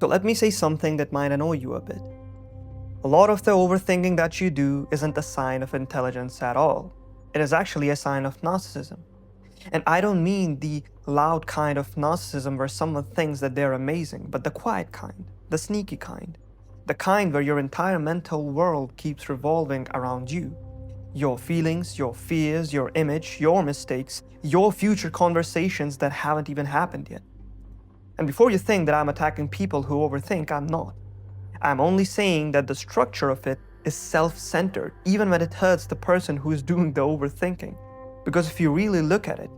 So let me say something that might annoy you a bit. A lot of the overthinking that you do isn't a sign of intelligence at all. It is actually a sign of narcissism. And I don't mean the loud kind of narcissism where someone thinks that they're amazing, but the quiet kind, the sneaky kind, the kind where your entire mental world keeps revolving around you. Your feelings, your fears, your image, your mistakes, your future conversations that haven't even happened yet. And before you think that I'm attacking people who overthink, I'm not. I'm only saying that the structure of it is self-centered, even when it hurts the person who is doing the overthinking. Because if you really look at it,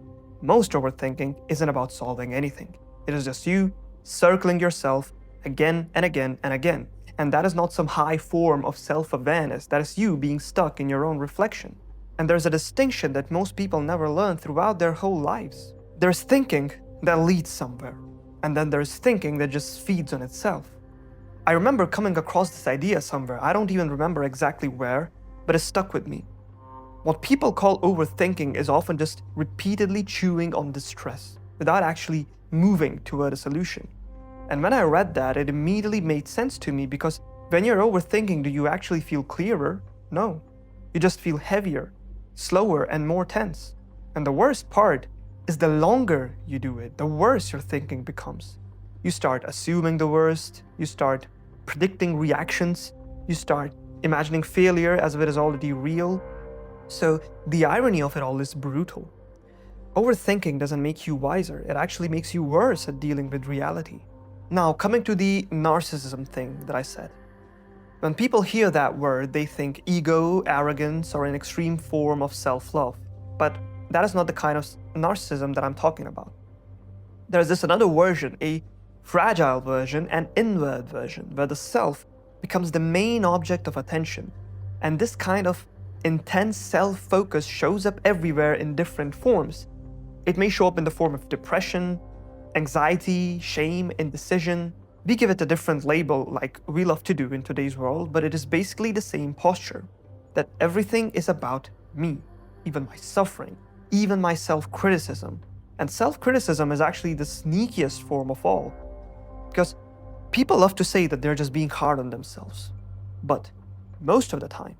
most overthinking isn't about solving anything. It is just you circling yourself again and again and again. And that is not some high form of self-awareness, that is you being stuck in your own reflection. And there's a distinction that most people never learn throughout their whole lives. There's thinking that leads somewhere, and then there's thinking that just feeds on itself. I remember coming across this idea somewhere, I don't even remember exactly where, but it stuck with me. What people call overthinking is often just repeatedly chewing on distress without actually moving toward a solution. And when I read that, it immediately made sense to me because when you're overthinking, do you actually feel clearer? No. You just feel heavier, slower, and more tense. And the worst part is the longer you do it, the worse your thinking becomes. You start assuming the worst, you start predicting reactions, you start imagining failure as if it is already real. So the irony of it all is brutal. Overthinking doesn't make you wiser, it actually makes you worse at dealing with reality. Now, coming to the narcissism thing that I said. When people hear that word, they think ego, arrogance, or an extreme form of self-love. But that is not the kind of narcissism that I'm talking about. There's this another version, a fragile version, an inward version, where the self becomes the main object of attention. And this kind of intense self-focus shows up everywhere in different forms. It may show up in the form of depression, anxiety, shame, indecision. We give it a different label like we love to do in today's world, but it is basically the same posture, that everything is about me, even my suffering, even my self-criticism. And self-criticism is actually the sneakiest form of all, because people love to say that they're just being hard on themselves, but most of the time,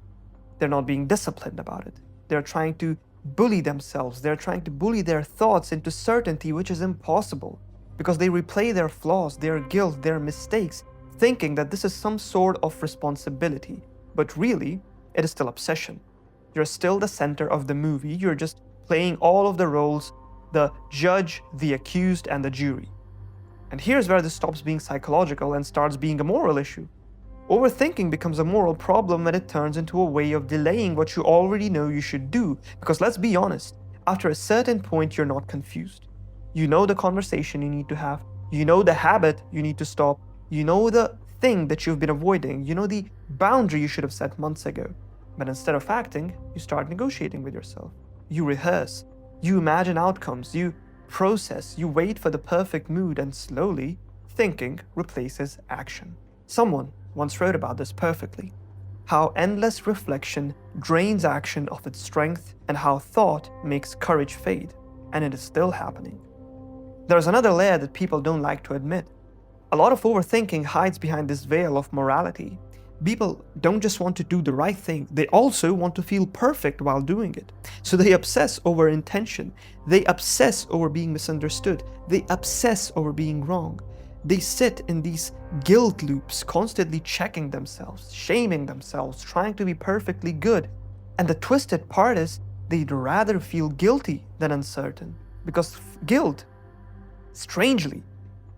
they're not being disciplined about it. They're trying to bully themselves. They're trying to bully their thoughts into certainty, which is impossible, because they replay their flaws, their guilt, their mistakes, thinking that this is some sort of responsibility. But really, it is still obsession. You're still the center of the movie. You're just playing all of the roles, the judge, the accused, and the jury. And here's where this stops being psychological and starts being a moral issue. Overthinking becomes a moral problem when it turns into a way of delaying what you already know you should do. Because let's be honest, after a certain point, you're not confused. You know the conversation you need to have. You know the habit you need to stop. You know the thing that you've been avoiding. You know the boundary you should have set months ago. But instead of acting, you start negotiating with yourself. You rehearse. You imagine outcomes. You process. You wait for the perfect mood, and slowly, thinking replaces action. Someone once wrote about this perfectly. How endless reflection drains action of its strength, and how thought makes courage fade. And it is still happening. There's another layer that people don't like to admit. A lot of overthinking hides behind this veil of morality. People don't just want to do the right thing, they also want to feel perfect while doing it. So they obsess over intention, they obsess over being misunderstood, they obsess over being wrong. They sit in these guilt loops, constantly checking themselves, shaming themselves, trying to be perfectly good. And the twisted part is, they'd rather feel guilty than uncertain, because guilt, strangely,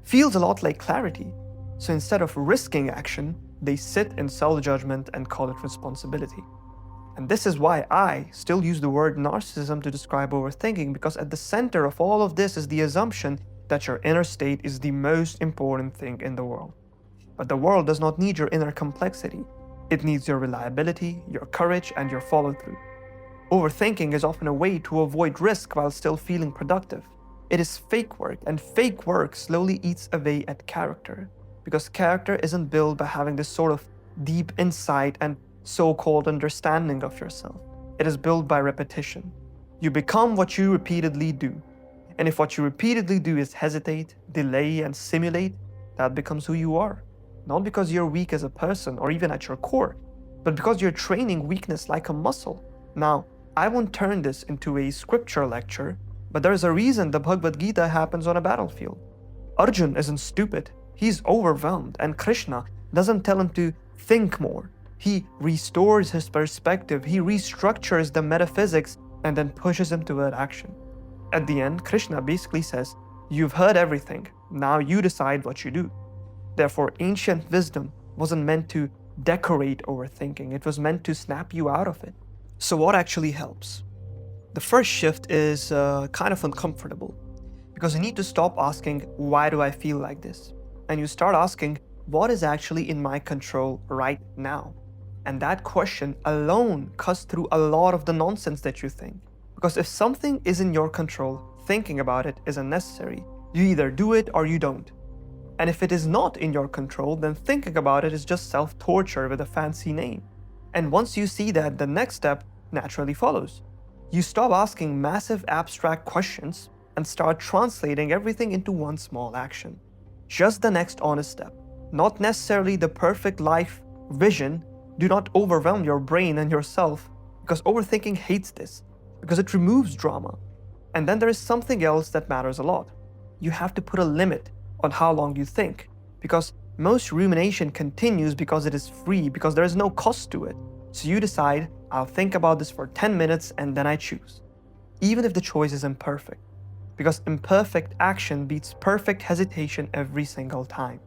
feels a lot like clarity. So instead of risking action, they sit in self-judgment and call it responsibility. And this is why I still use the word narcissism to describe overthinking, because at the center of all of this is the assumption that your inner state is the most important thing in the world. But the world does not need your inner complexity. It needs your reliability, your courage, and your follow-through. Overthinking is often a way to avoid risk while still feeling productive. It is fake work, and fake work slowly eats away at character, because character isn't built by having this sort of deep insight and so-called understanding of yourself. It is built by repetition. You become what you repeatedly do. And if what you repeatedly do is hesitate, delay, and simulate, that becomes who you are. Not because you're weak as a person or even at your core, but because you're training weakness like a muscle. Now, I won't turn this into a scripture lecture, but there's a reason the Bhagavad Gita happens on a battlefield. Arjun isn't stupid, he's overwhelmed, and Krishna doesn't tell him to think more. He restores his perspective, he restructures the metaphysics, and then pushes him toward action. At the end, Krishna basically says, "You've heard everything, now you decide what you do." Therefore, ancient wisdom wasn't meant to decorate overthinking, it was meant to snap you out of it. So what actually helps? The first shift is kind of uncomfortable, because you need to stop asking, why do I feel like this? And you start asking, what is actually in my control right now? And that question alone cuts through a lot of the nonsense that you think. Because if something is in your control, thinking about it is unnecessary. You either do it or you don't. And if it is not in your control, then thinking about it is just self-torture with a fancy name. And once you see that, the next step naturally follows. You stop asking massive abstract questions and start translating everything into one small action. Just the next honest step. Not necessarily the perfect life vision. Do not overwhelm your brain and yourself, because overthinking hates this, because it removes drama. And then there is something else that matters a lot. You have to put a limit on how long you think, because most rumination continues because it is free, because there is no cost to it. So you decide, I'll think about this for 10 minutes and then I choose. Even if the choice is imperfect, because imperfect action beats perfect hesitation every single time.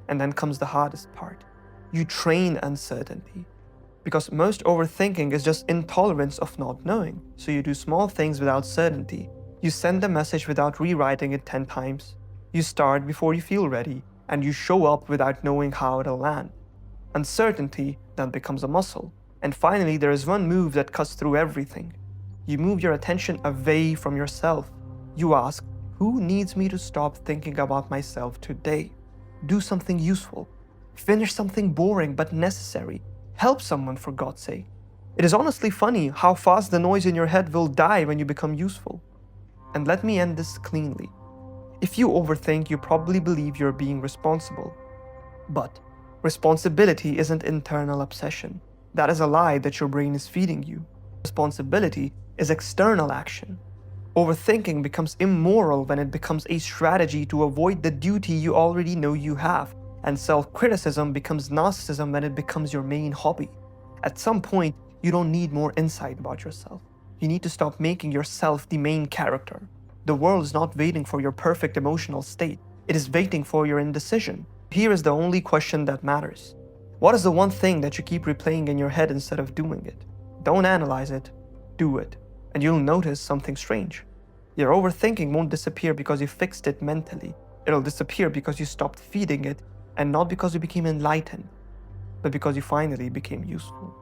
And then comes the hardest part. You train uncertainty, because most overthinking is just intolerance of not knowing. So you do small things without certainty. You send the message without rewriting it 10 times. You start before you feel ready, and you show up without knowing how it'll land. Uncertainty then becomes a muscle. And finally, there is one move that cuts through everything. You move your attention away from yourself. You ask, who needs me to stop thinking about myself today? Do something useful. Finish something boring but necessary. Help someone, for God's sake. It is honestly funny how fast the noise in your head will die when you become useful. And let me end this cleanly. If you overthink, you probably believe you're being responsible. But responsibility isn't internal obsession. That is a lie that your brain is feeding you. Responsibility is external action. Overthinking becomes immoral when it becomes a strategy to avoid the duty you already know you have. And self-criticism becomes narcissism when it becomes your main hobby. At some point, you don't need more insight about yourself. You need to stop making yourself the main character. The world is not waiting for your perfect emotional state. It is waiting for your indecision. Here is the only question that matters. What is the one thing that you keep replaying in your head instead of doing it? Don't analyze it, do it. And you'll notice something strange. Your overthinking won't disappear because you fixed it mentally. It'll disappear because you stopped feeding it, and not because you became enlightened, but because you finally became useful.